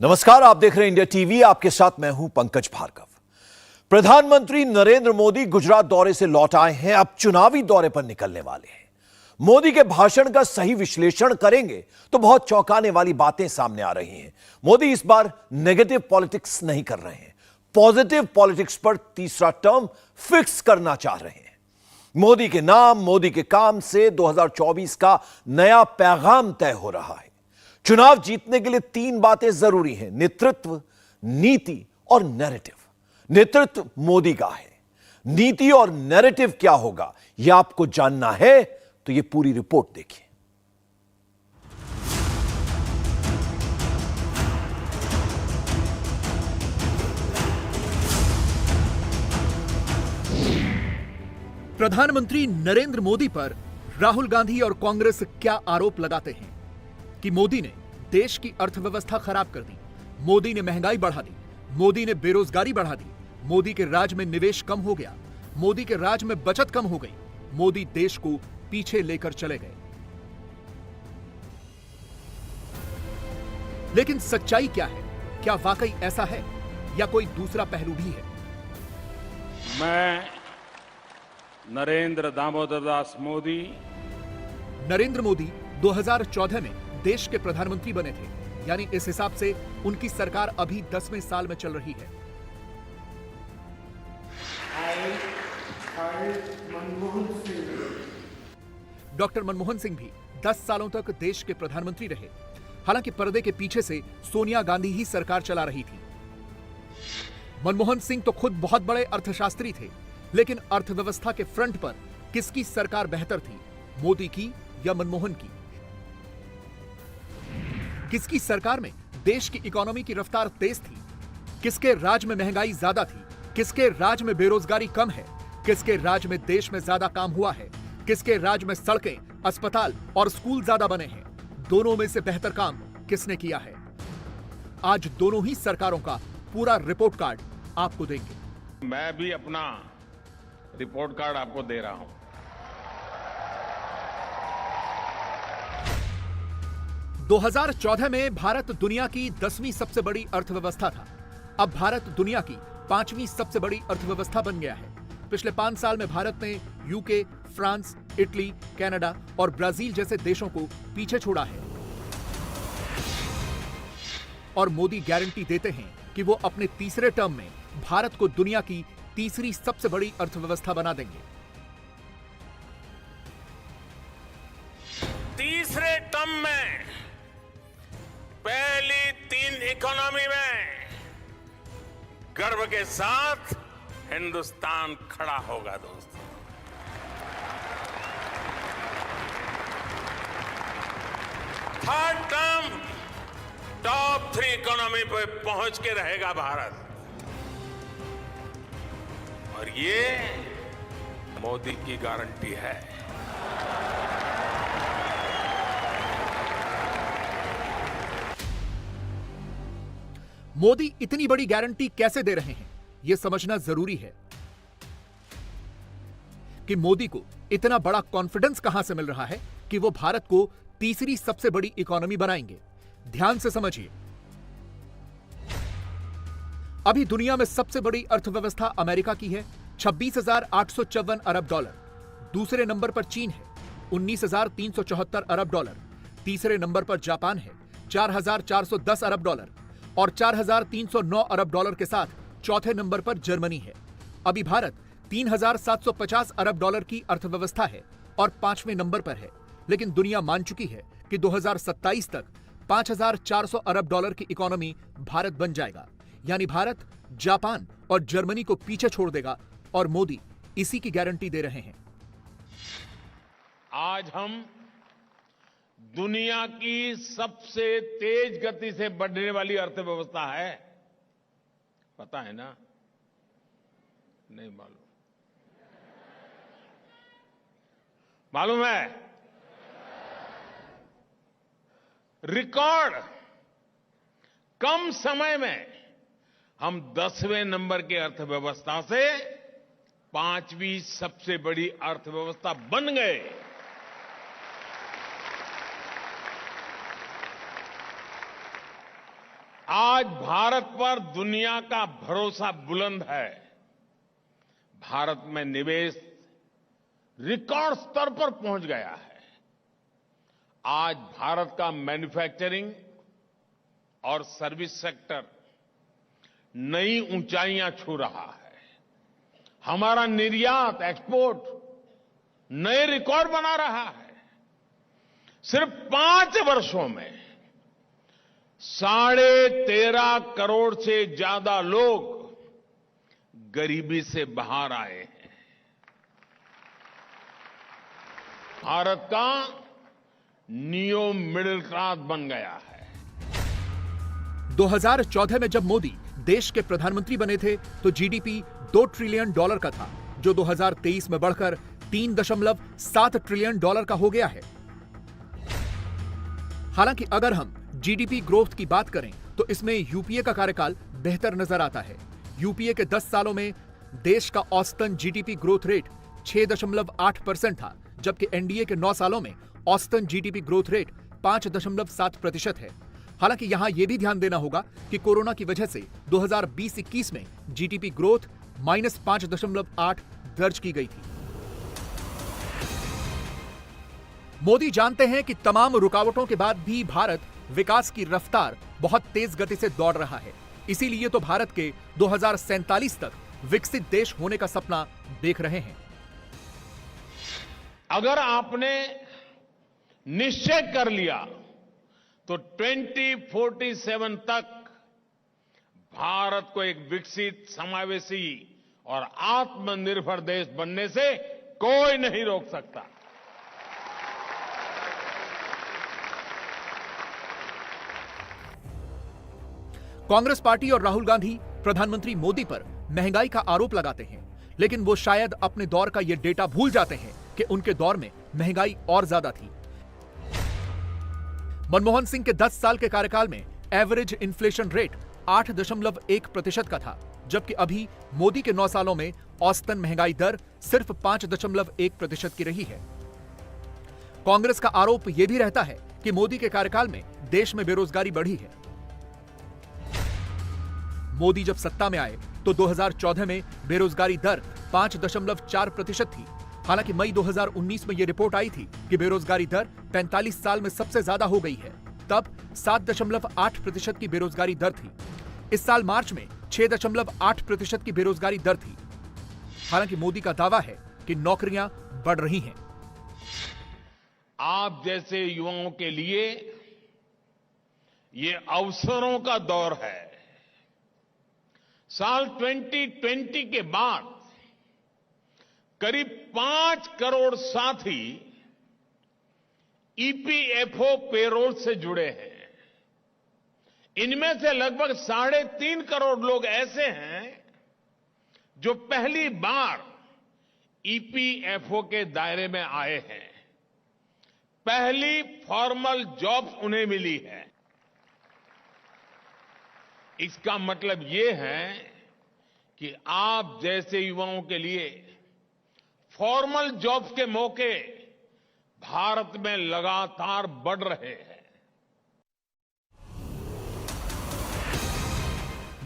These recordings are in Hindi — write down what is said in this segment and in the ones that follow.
नमस्कार, आप देख रहे हैं इंडिया टीवी। आपके साथ मैं हूं पंकज भार्गव। प्रधानमंत्री नरेंद्र मोदी गुजरात दौरे से लौट आए हैं, अब चुनावी दौरे पर निकलने वाले हैं। मोदी के भाषण का सही विश्लेषण करेंगे तो बहुत चौंकाने वाली बातें सामने आ रही हैं। मोदी इस बार नेगेटिव पॉलिटिक्स नहीं कर रहे हैं, पॉजिटिव पॉलिटिक्स पर तीसरा टर्म फिक्स करना चाह रहे हैं। मोदी के नाम, मोदी के काम से 2024 का नया पैगाम तय हो रहा है। चुनाव जीतने के लिए तीन बातें जरूरी हैं: नेतृत्व, नीति और नैरेटिव। नेतृत्व मोदी का है, नीति और नैरेटिव क्या होगा यह आपको जानना है तो यह पूरी रिपोर्ट देखिए। प्रधानमंत्री नरेंद्र मोदी पर राहुल गांधी और कांग्रेस क्या आरोप लगाते हैं कि मोदी ने देश की अर्थव्यवस्था खराब कर दी, मोदी ने महंगाई बढ़ा दी, मोदी ने बेरोजगारी बढ़ा दी, मोदी के राज में निवेश कम हो गया, मोदी के राज में बचत कम हो गई, मोदी देश को पीछे लेकर चले गए। लेकिन सच्चाई क्या है? क्या वाकई ऐसा है या कोई दूसरा पहलू भी है? मैं नरेंद्र दामोदर दास मोदी। नरेंद्र मोदी 2014 में देश के प्रधानमंत्री बने थे, यानी इस हिसाब से उनकी सरकार अभी 10वें साल में चल रही है। डॉक्टर मनमोहन सिंह भी 10 सालों तक देश के प्रधानमंत्री रहे। हालांकि पर्दे के पीछे से सोनिया गांधी ही सरकार चला रही थी। मनमोहन सिंह तो खुद बहुत बड़े अर्थशास्त्री थे, लेकिन अर्थव्यवस्था के फ्रंट पर किसकी सरकार बेहतर थी, मोदी की या मनमोहन की? किसकी सरकार में देश की इकोनॉमी की रफ्तार तेज थी? किसके राज में महंगाई ज्यादा थी? किसके राज में बेरोजगारी कम है? किसके राज में देश में ज्यादा काम हुआ है? किसके राज में सड़कें, अस्पताल और स्कूल ज्यादा बने हैं? दोनों में से बेहतर काम किसने किया है? आज दोनों ही सरकारों का पूरा रिपोर्ट कार्ड आपको देंगे। मैं भी अपना रिपोर्ट कार्ड आपको दे रहा हूं। 2014 में भारत दुनिया की 10वीं सबसे बड़ी अर्थव्यवस्था था। अब भारत दुनिया की 5वीं सबसे बड़ी अर्थव्यवस्था बन गया है। पिछले 5 साल में भारत ने यूके, फ्रांस, इटली, कनाडा और ब्राजील जैसे देशों को पीछे छोड़ा है। और मोदी गारंटी देते हैं कि वो अपने तीसरे टर्म में भारत को दुनिया की तीसरी सबसे बड़ी अर्थव्यवस्था बना देंगे। तीसरे टर्म में पहली 3 इकोनॉमी में गर्व के साथ हिंदुस्तान खड़ा होगा। दोस्तों, थर्ड टर्म टॉप 3 इकोनॉमी पे पहुंच के रहेगा भारत। और ये मोदी की गारंटी है। मोदी इतनी बड़ी गारंटी कैसे दे रहे हैं, यह समझना जरूरी है कि मोदी को इतना बड़ा कॉन्फिडेंस कहां से मिल रहा है कि वो भारत को तीसरी सबसे बड़ी इकोनॉमी बनाएंगे। ध्यान से समझिए। अभी दुनिया में सबसे बड़ी अर्थव्यवस्था अमेरिका की है, 26,854 अरब डॉलर। दूसरे नंबर पर चीन है, 19,374 अरब डॉलर। तीसरे नंबर पर जापान है, 4,410 अरब डॉलर। और 4,309 अरब डॉलर के साथ चौथे नंबर पर जर्मनी है। अभी भारत 3,750 अरब डॉलर की अर्थव्यवस्था है और 5वें नंबर पर है। लेकिन दुनिया मान चुकी है कि 2027 तक 5,400 अरब डॉलर की इकोनॉमी भारत बन जाएगा। यानी भारत जापान और जर्मनी को पीछे छोड़ देगा, और मोदी इसी की गारंटी दे रहे हैं। आज हम दुनिया की सबसे तेज गति से बढ़ने वाली अर्थव्यवस्था है। पता है ना? नहीं मालूम? मालूम है? रिकॉर्ड कम समय में हम 10वें नंबर की अर्थव्यवस्था से 5वीं सबसे बड़ी अर्थव्यवस्था बन गए। आज भारत पर दुनिया का भरोसा बुलंद है। भारत में निवेश रिकॉर्ड स्तर पर पहुंच गया है। आज भारत का मैन्युफैक्चरिंग और सर्विस सेक्टर नई ऊंचाइयां छू रहा है। हमारा निर्यात एक्सपोर्ट नए रिकॉर्ड बना रहा है। सिर्फ 5 वर्षों में 13.5 करोड़ से ज्यादा लोग गरीबी से बाहर आए हैं। भारत का नियो मिडिल क्लास बन गया है। 2014 में जब मोदी देश के प्रधानमंत्री बने थे तो जीडीपी $2 ट्रिलियन का था, जो 2023 में बढ़कर $3.7 ट्रिलियन का हो गया है। हालांकि अगर हम जीडीपी ग्रोथ की बात करें तो इसमें यूपीए का कार्यकाल बेहतर नजर आता है। यूपीए के 10 सालों में देश का औसतन जीडीपी ग्रोथ रेट 6.8% था, जबकि एनडीए के 9 सालों में औसतन जीडीपी ग्रोथ रेट 5.7% है। हालांकि यहां यह भी ध्यान देना होगा कि कोरोना की वजह से 2020-21 में जीडीपी ग्रोथ -5.8 दर्ज की गई थी। मोदी जानते हैं कि तमाम रुकावटों के बाद भी भारत विकास की रफ्तार बहुत तेज गति से दौड़ रहा है। इसीलिए तो भारत के 2047 तक विकसित देश होने का सपना देख रहे हैं। अगर आपने निश्चय कर लिया तो 2047 तक भारत को एक विकसित, समावेशी और आत्मनिर्भर देश बनने से कोई नहीं रोक सकता। कांग्रेस पार्टी और राहुल गांधी प्रधानमंत्री मोदी पर महंगाई का आरोप लगाते हैं, लेकिन वो शायद अपने दौर का यह डेटा भूल जाते हैं कि उनके दौर में महंगाई और ज्यादा थी। मनमोहन सिंह के 10 साल के कार्यकाल में एवरेज इन्फ्लेशन रेट 8.1% का था, जबकि अभी मोदी के 9 सालों में औसतन महंगाई दर सिर्फ 5.1% की रही है। कांग्रेस का आरोप यह भी रहता है कि मोदी के कार्यकाल में देश में बेरोजगारी बढ़ी है। मोदी जब सत्ता में आए तो 2014 में बेरोजगारी दर 5.4% थी। हालांकि मई 2019 में यह रिपोर्ट आई थी कि बेरोजगारी दर 45 साल में सबसे ज्यादा हो गई है। तब 7.8% की बेरोजगारी दर थी। इस साल मार्च में 6.8% की बेरोजगारी दर थी। हालांकि मोदी का दावा है कि नौकरियां बढ़ रही हैं। आप जैसे युवाओं के लिए ये अवसरों का दौर है। साल 2020 के बाद करीब 5 करोड़ साथी ईपीएफओ पेरोल से जुड़े हैं। इनमें से लगभग 3.5 करोड़ लोग ऐसे हैं जो पहली बार ईपीएफओ के दायरे में आए हैं। पहली फॉर्मल जॉब उन्हें मिली है। इसका मतलब ये है कि आप जैसे युवाओं के लिए फॉर्मल जॉब्स के मौके भारत में लगातार बढ़ रहे हैं।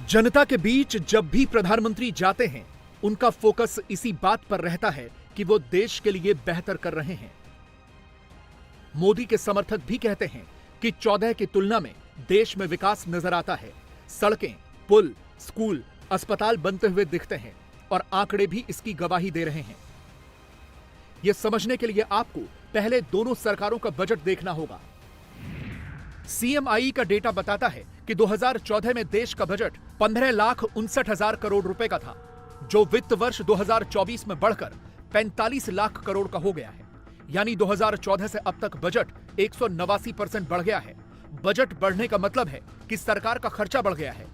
जनता के बीच जब भी प्रधानमंत्री जाते हैं, उनका फोकस इसी बात पर रहता है कि वो देश के लिए बेहतर कर रहे हैं। मोदी के समर्थक भी कहते हैं कि 14 की तुलना में देश में विकास नजर आता है। सड़कें, पुल, स्कूल, अस्पताल बनते हुए दिखते हैं और आंकड़े भी इसकी गवाही दे रहे हैं। यह समझने के लिए आपको पहले दोनों सरकारों का बजट देखना होगा। सीएमआई का डेटा बताता है कि 2014 में देश का बजट 15,59,000 करोड़ रुपए का था, जो वित्त वर्ष 2024 में बढ़कर 45 लाख करोड़ का हो गया है। यानी 2014 से अब तक बजट 189% बढ़ गया है। बजट बढ़ने का मतलब है कि सरकार का खर्चा बढ़ गया है।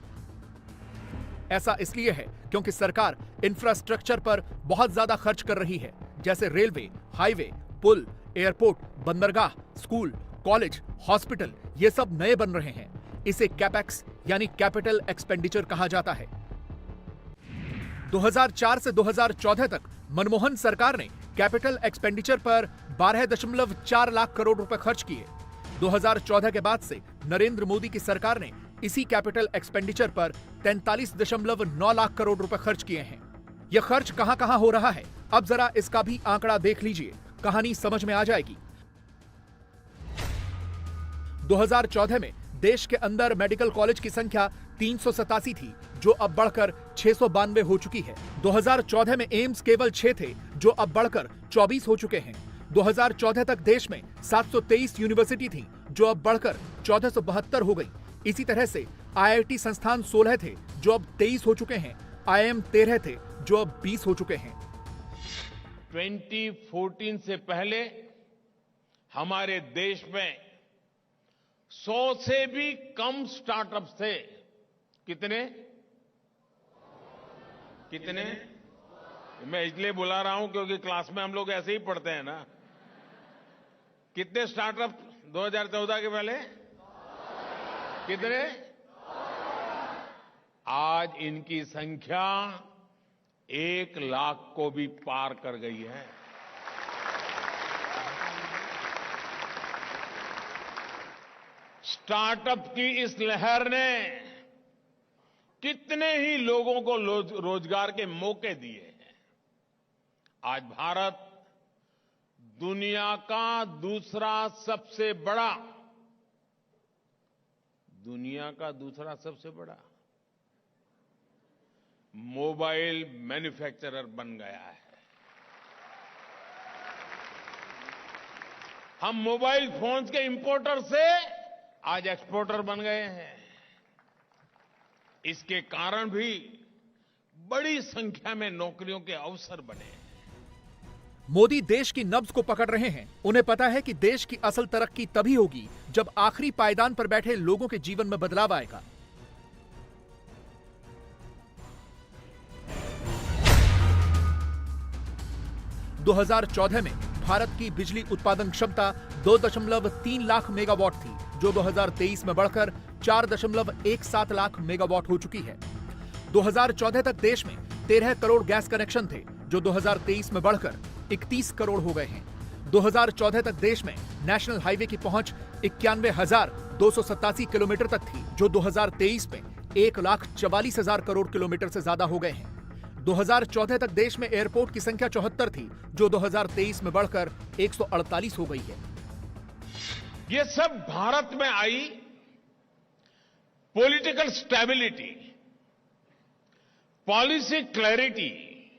ऐसा इसलिए है क्योंकि सरकार इंफ्रास्ट्रक्चर पर बहुत ज्यादा खर्च कर रही है, जैसे रेलवे, हाईवे, पुल, एयरपोर्ट, बंदरगाह, स्कूल, कॉलेज, हॉस्पिटल, ये सब नए बन रहे हैं। इसे कैपेक्स यानी कैपिटल एक्सपेंडिचर कहा जाता है। 2004 से 2014 तक मनमोहन सरकार ने कैपिटल एक्सपेंडिचर पर 12.4 लाख करोड़ रुपए खर्च किए। 2014 के बाद से नरेंद्र मोदी की सरकार ने इसी कैपिटल एक्सपेंडिचर पर 43.9 लाख करोड़ रुपए खर्च किए हैं। यह खर्च कहां-कहां हो रहा है, अब जरा इसका भी आंकड़ा देख लीजिए, कहानी समझ में आ जाएगी। 2014 में देश के अंदर मेडिकल कॉलेज की संख्या 387 थी, जो अब बढ़कर 692 हो चुकी है। 2014 में एम्स केवल 6 थे, जो अब बढ़कर 24 हो चुके हैं। 2014 तक देश में 723 यूनिवर्सिटी थी, जो अब बढ़कर 1472 हो गई। इसी तरह से IIT संस्थान 16 थे, जो अब 23 हो चुके हैं। IIM 13 थे, जो अब 20 हो चुके हैं। 2014 से पहले हमारे देश में 100 से भी कम स्टार्टअप्स थे। कितने? मैं इसलिए बुला रहा हूं क्योंकि क्लास में हम लोग ऐसे ही पढ़ते हैं ना। कितने स्टार्टअप 2014 के पहले? कितने? आज इनकी संख्या 1 लाख को भी पार कर गई है। स्टार्टअप की इस लहर ने कितने ही लोगों को रोजगार के मौके दिए हैं। आज भारत दुनिया का दूसरा सबसे बड़ा मोबाइल मैन्युफैक्चरर बन गया है। हम मोबाइल फोन्स के इंपोर्टर से आज एक्सपोर्टर बन गए हैं। इसके कारण भी बड़ी संख्या में नौकरियों के अवसर बने हैं। मोदी देश की नब्ज को पकड़ रहे हैं। उन्हें पता है कि देश की असल तरक्की तभी होगी जब आखिरी पायदान पर बैठे लोगों के जीवन में बदलाव आएगा। – 2014 में भारत की बिजली उत्पादन क्षमता 2.3 लाख मेगावाट थी, जो 2023 में बढ़कर 4.17 लाख मेगावाट हो चुकी है। 2014 तक देश में 13 करोड़ गैस कनेक्शन थे, जो 2023 में बढ़कर 31 करोड़ हो गए हैं। 2014 तक देश में नेशनल हाईवे की पहुंच 91,287 किलोमीटर तक थी, जो 2023 में 1,44,000 करोड़ किलोमीटर से ज्यादा हो गए हैं। 2014 तक देश में एयरपोर्ट की संख्या 74 थी, जो 2023 में बढ़कर 148 हो गई है। ये सब भारत में आई पॉलिटिकल स्टेबिलिटी, पॉलिसी क्लैरिटी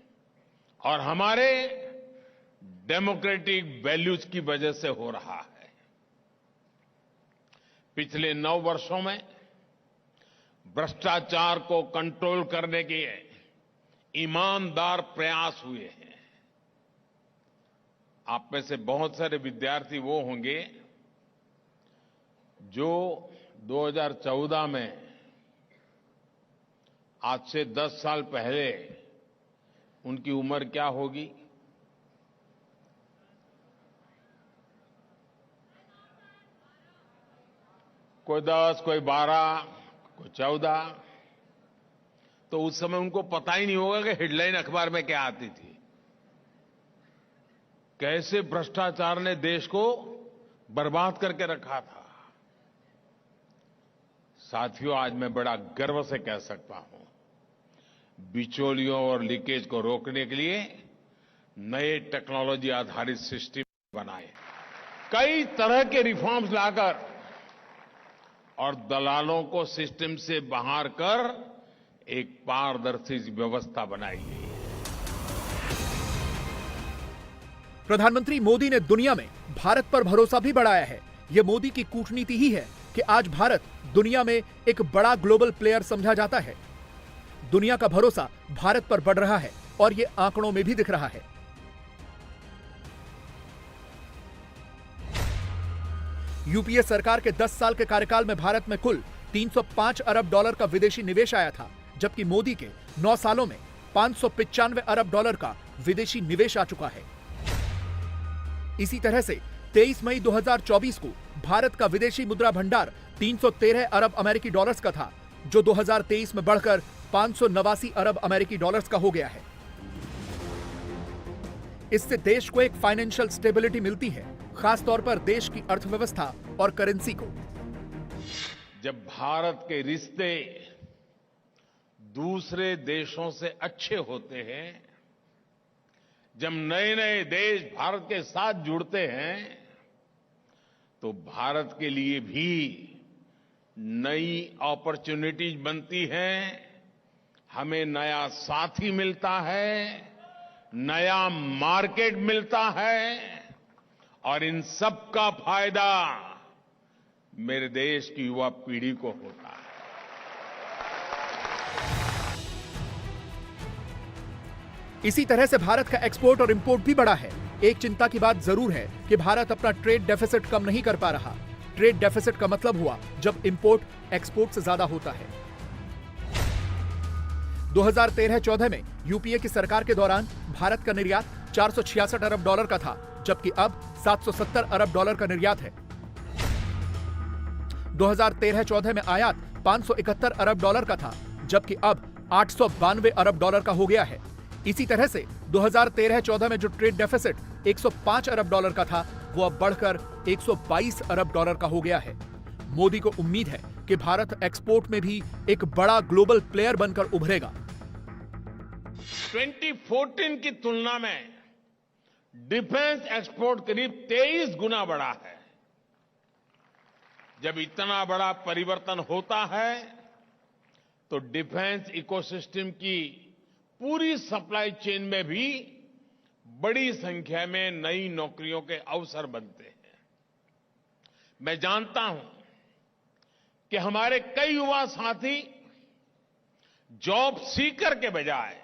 और हमारे डेमोक्रेटिक वैल्यूज की वजह से हो रहा है। पिछले 9 वर्षों में भ्रष्टाचार को कंट्रोल करने के ईमानदार प्रयास हुए हैं। आप में से बहुत सारे विद्यार्थी वो होंगे जो 2014 में आज से 10 साल पहले उनकी उम्र क्या होगी? कोई 10, कोई 12, कोई 14। तो उस समय उनको पता ही नहीं होगा कि हेडलाइन अखबार में क्या आती थी। कैसे भ्रष्टाचार ने देश को बर्बाद करके रखा था। साथियों, आज मैं बड़ा गर्व से कह सकता हूं, बिचौलियों और लीकेज को रोकने के लिए नए टेक्नोलॉजी आधारित सिस्टम बनाए, कई तरह के रिफॉर्म्स लाकर और दलालों को सिस्टम से बाहर कर एक पारदर्शी व्यवस्था बनाई गई है। प्रधानमंत्री मोदी ने दुनिया में भारत पर भरोसा भी बढ़ाया है। यह मोदी की कूटनीति ही है कि आज भारत दुनिया में एक बड़ा ग्लोबल प्लेयर समझा जाता है। दुनिया का भरोसा भारत पर बढ़ रहा है और यह आंकड़ों में भी दिख रहा है। यूपीए सरकार के 10 साल के कार्यकाल में भारत में कुल 305 अरब डॉलर का विदेशी निवेश आया था, जबकि मोदी के 9 सालों में 595 अरब डॉलर का विदेशी निवेश आ चुका है। इसी तरह से 23 मई 2024 को भारत का विदेशी मुद्रा भंडार 313 अरब अमेरिकी डॉलर्स का था, जो 2023 में बढ़कर 589 अरब अमेरिकी डॉलर्स का हो गया है। इससे देश को एक फाइनेंशियल स्टेबिलिटी मिलती है, खासतौर पर देश की अर्थव्यवस्था और करेंसी को। जब भारत के रिश्ते दूसरे देशों से अच्छे होते हैं, जब नए नए देश भारत के साथ जुड़ते हैं, तो भारत के लिए भी नई अपॉर्चुनिटीज बनती हैं, हमें नया साथी मिलता है, नया मार्केट मिलता है और इन सब का फायदा मेरे देश की युवा पीढ़ी को होता है। इसी तरह से भारत का एक्सपोर्ट और इंपोर्ट भी बढ़ा है। एक चिंता की बात जरूर है कि भारत अपना ट्रेड डेफिसिट कम नहीं कर पा रहा। ट्रेड डेफिसिट का मतलब हुआ जब इंपोर्ट एक्सपोर्ट से ज्यादा होता है। 2013-14 में यूपीए की सरकार के दौरान भारत का निर्यात 466 अरब डॉलर का था, जबकि अब 770 अरब डॉलर का निर्यात है। 2013-14 में आयात 571 अरब डॉलर का था, जबकि अब 892 अरब डॉलर का हो गया है। इसी तरह से 2013-14 में जो ट्रेड डेफिसिट 105 अरब डॉलर का था, वो अब बढ़कर 122 अरब डॉलर का हो गया है। मोदी को उम्मीद है कि भारत एक्सपोर्ट में भी एक बड़ा ग्लोबल प्लेयर बनकर उभरेगा। 2014 की तुलना में डिफेंस एक्सपोर्ट करीब 23 गुना बढ़ा है। जब इतना बड़ा परिवर्तन होता है तो डिफेंस इकोसिस्टम की पूरी सप्लाई चेन में भी बड़ी संख्या में नई नौकरियों के अवसर बनते हैं। मैं जानता हूं कि हमारे कई युवा साथी जॉब सीकर के बजाय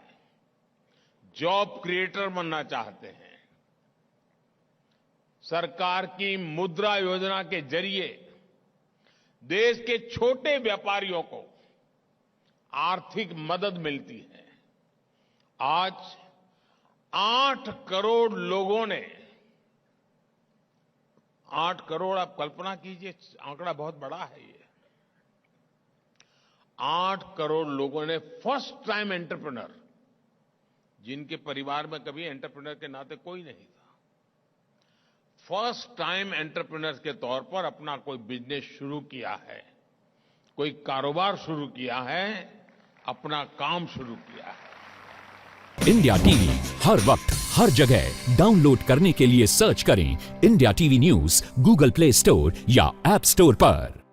जॉब क्रिएटर बनना चाहते हैं। सरकार की मुद्रा योजना के जरिए देश के छोटे व्यापारियों को आर्थिक मदद मिलती है। आज 8 करोड़ लोगों ने 8 करोड़, आप कल्पना कीजिए, आंकड़ा बहुत बड़ा है ये। 8 करोड़ लोगों ने फर्स्ट टाइम एंटरप्रेन्योर, जिनके परिवार में कभी एंटरप्रेन्योर के नाते कोई नहीं था, फर्स्ट टाइम एंटरप्रेन्योर के तौर पर अपना कोई बिजनेस शुरू किया है, कोई कारोबार शुरू किया है, अपना काम शुरू किया है। इंडिया टीवी हर वक्त हर जगह डाउनलोड करने के लिए सर्च करें India TV news Google play store या ऐप स्टोर पर।